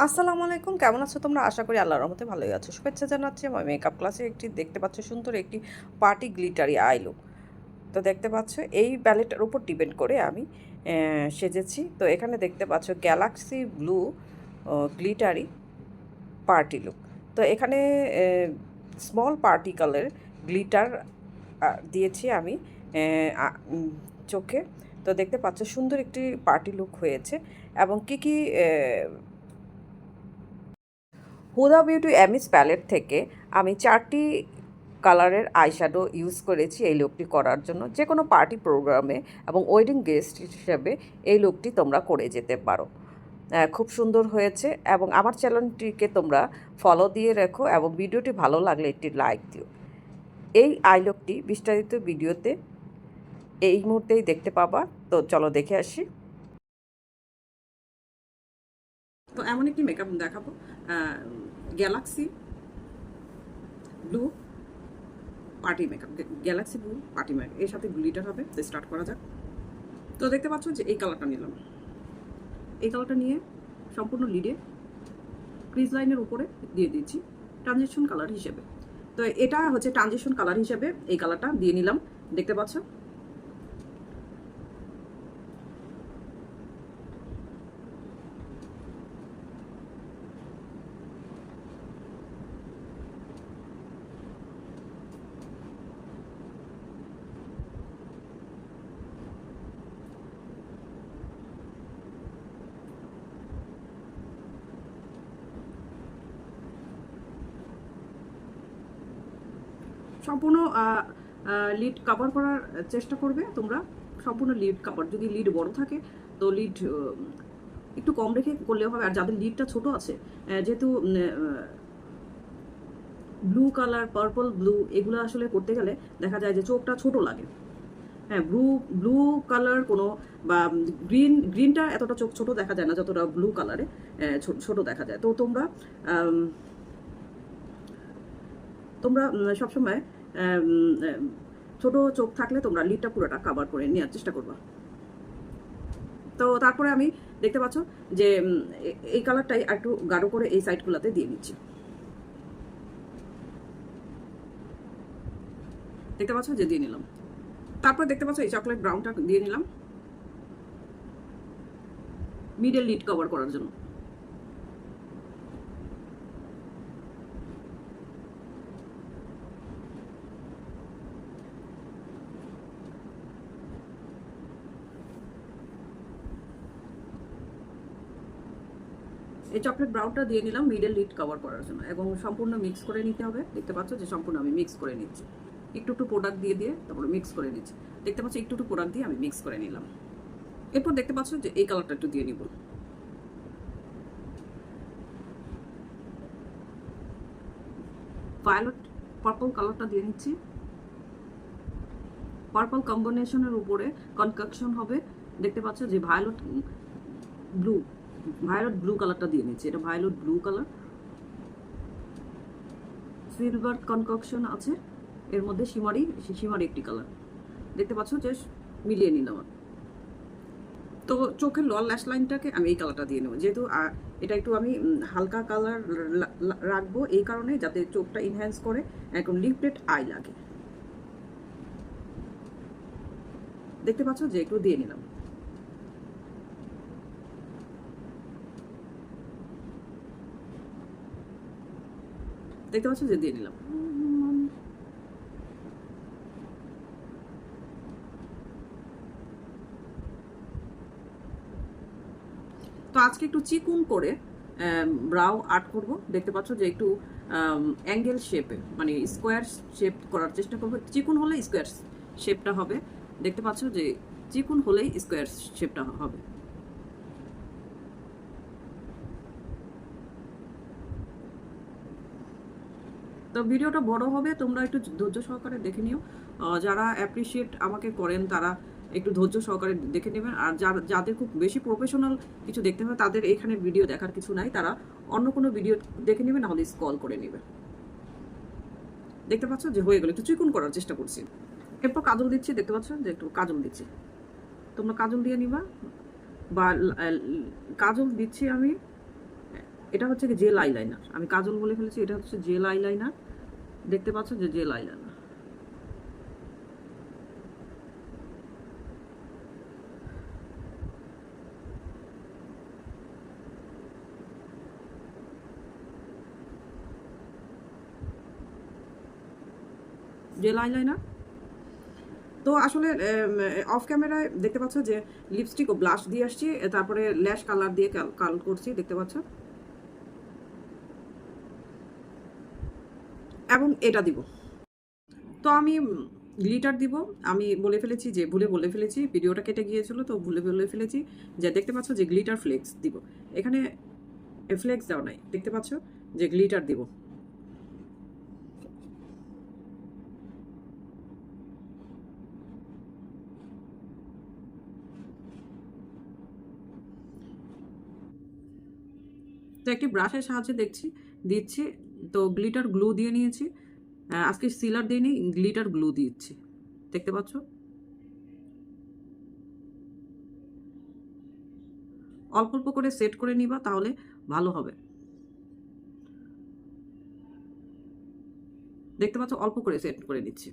আসসালামু আলাইকুম, কেমন আছো তোমরা? আশা করি আল্লাহর রহমতে ভালোই আছো। শুভেচ্ছা জানাচ্ছি আমার মেকআপ ক্লাসে একটি দেখতে পাচ্ছ সুন্দর একটি পার্টি গ্লিটারি আই লুক। তো দেখতে পাচ্ছ এই প্যালেটটার উপর ডিপেন্ড করে আমি সেজেছি। তো এখানে দেখতে পাচ্ছ Galaxy blue glittery party look. তো এখানে স্মল পার্টিকলের গ্লিটার দিয়েছি আমি চোখে। তো দেখতে পাচ্ছ সুন্দর একটি পার্টি লুক হয়েছে। এবং কী কী হুদা বিউটি এমিস প্যালেট থেকে আমি 4টি কালারের আইশ্যাডো ইউজ করেছি এই লুকটি করার জন্য। যে কোনো পার্টি প্রোগ্রামে এবং ওয়েডিং গেস্ট হিসেবে এই লুকটি তোমরা করে যেতে পারো। খুব সুন্দর হয়েছে এবং আমার চ্যানেলটিকে তোমরা ফলো দিয়ে রেখো এবং ভিডিওটি ভালো লাগলে একটি লাইক দিও। এই আই লুকটি বিস্তারিত ভিডিওতে এই মুহূর্তেই দেখতে পাবা। তো চলো দেখে আসি। তো এমন একটি মেকআপ দেখাবো, Galaxy blue party makeup, Galaxy blue party makeup, এর সাথে গ্লিটার হবে। তো স্টার্ট করা যাক। তো দেখতে পাচ্ছ যে এই কালারটা নিলাম। এই কালারটা নিয়ে সম্পূর্ণ লিডে ক্রিজ লাইনের উপরে দিয়ে দিচ্ছি ট্রানজিশন কালার হিসেবে। তো এটা হচ্ছে ট্রানজিশন কালার হিসেবে এই কালারটা দিয়ে নিলাম, দেখতে পাচ্ছ। সম্পূর্ণ লিড কভার করার চেষ্টা করবে তোমরা। সম্পূর্ণ লিড কভার, যদি লিড বড় থাকে তো লিড একটু কম রেখে করলেও হবে। আর যাদের লিডটা ছোট আছে, যেহেতু ব্লু কালার, পার্পল ব্লু এগুলো আসলে করতে গেলে দেখা যায় যে চোখটা ছোট লাগে। হ্যাঁ, ব্লু কালার কোনো বা গ্রিনটা এতটা চোখ ছোট দেখা যায় না যতটা ব্লু কালারে ছোট দেখা যায়। তো তোমরা তোমরা সবসময় ছোট চোখ থাকলে তোমরা লিডটা পুরোটা কাভার করে নেওয়ার চেষ্টা করবা। তো তারপরে আমি দেখতে পাচ্ছ যে এই কালারটাই একটু গাঢ় করে এই সাইডগুলোতে দিয়ে নিচ্ছি, দেখতে পাচ্ছ যে দিয়ে নিলাম। তারপর দেখতে পাচ্ছ এই চকলেট ব্রাউনটা দিয়ে নিলাম মিডল লিড কভার করার জন্য। এই চকলেট ব্রাউনটা দিয়ে নিলাম মিডল লিড কভার করার জন্য এবং সম্পূর্ণ মিক্স করে নিতে হবে। দেখতে পাচ্ছ যে সম্পূর্ণ আমি মিক্স করে নিচ্ছি, একটু একটু প্রোডাক্ট দিয়ে দিয়ে তারপরে মিক্স করে নিচ্ছি। দেখতে পাচ্ছ একটু একটু প্রোডাক্ট দিয়ে আমি মিক্স করে নিলাম। এরপর দেখতে পাচ্ছ যে এই কালারটা একটু দিয়ে নিব। ভায়োলেট পার্পল কালারটা দিয়ে নিচ্ছি। পার্পল কম্বিনেশনের উপরে কনকাকশন হবে। দেখতে পাচ্ছ যে ব্লু ভায়োলেট ব্লু কালারটা দিয়ে নিচ্ছি। এটা ভায়োলেট ব্লু কালার, সিলভার কনকাকশন আছে এর মধ্যে, শিমারি একটি কালার। দেখতে পাচ্ছ যে মিলিয়ে নিলাম। তো চোখের লোয়ার ল্যাশ লাইনটাকে আমি এই কালারটা দিয়ে নেবো, যেহেতু এটা একটু আমি হালকা কালার রাখবো এই কারণে যাতে চোখটা ইনহ্যান্স করে একদম লিফটেড আই লাগে। দেখতে পাচ্ছ যে একটু দিয়ে নিলাম। দেখতে পাচ্ছ যে দিয়ে নিলাম। তো আজকে একটু চিকুন করে ব্রাউ আর্ট করব। দেখতে পাচ্ছ যে একটু অ্যাঙ্গেল শেপে, মানে স্কোয়ার শেপ করার চেষ্টা করবো। চিকুন হলে স্কোয়ার শেপটা হবে। দেখতে পাচ্ছ যে চিকুন হলেই স্কোয়ার শেপটা হবে। তো ভিডিওটা বড় হবে, তোমরা একটু ধৈর্য সহকারে দেখে নিও। যারা অ্যাপ্রিসিয়েট আমাকে করেন তারা একটু ধৈর্য সহকারে দেখে নেবেন। আর যাদের খুব বেশি প্রফেশনাল কিছু দেখতে হবে তাদের এখানে ভিডিও দেখার কিছু নাই, তারা অন্য কোনো ভিডিও দেখে নেবে, নাহলে স্ক্রল করে নেবে। দেখতে পাচ্ছ যে হয়ে গেল, একটু চিকুন করার চেষ্টা করছি। এরপর কাজল দিচ্ছি, দেখতে পাচ্ছ যে একটু কাজল দিচ্ছি। তোমরা কাজল দিয়ে নিবা, বা কাজল দিচ্ছি আমি এটা হচ্ছে কি জেল আইলাইনার, আমি কাজল বলে ফেলেছি, এটা হচ্ছে জেল আইলাইনার। দেখতে পাচ্ছ যে জেল আইলাইনার। Jail eyeliner. তো আসলে অফ ক্যামেরায় দেখতে পাচ্ছ যে লিপস্টিক ও ব্লাশ দিয়ে আসছি, তারপরে ল্যাশ কালার দিয়ে কাল করছি, দেখতে পাচ্ছ। এবং এটা দিব। তো আমি গ্লিটার দিব। আমি বলে ফেলেছি যে ভুলে বলে ফেলেছি, ভিডিওটা কেটে গিয়েছিল তো ভুলে বলে ফেলেছি যে দেখতে পাচ্ছ যে গ্লিটার ফ্লেক্স দিব। এখানে ফ্লেক্স দেওয়া নাই, দেখতে পাচ্ছ যে গ্লিটার দিব। তো একটি ব্রাশের সাহায্যে দিচ্ছি। তো গ্লিটার গ্লু দিয়ে নিয়েছি, আজকে সিলার দিয়ে নিই, গ্লিটার গ্লু দিচ্ছি, দেখতে পাচ্ছ। অল্প অল্প করে সেট করে নিবা, তাহলে ভালো হবে। দেখতে পাচ্ছ অল্প করে সেট করে নিচ্ছি।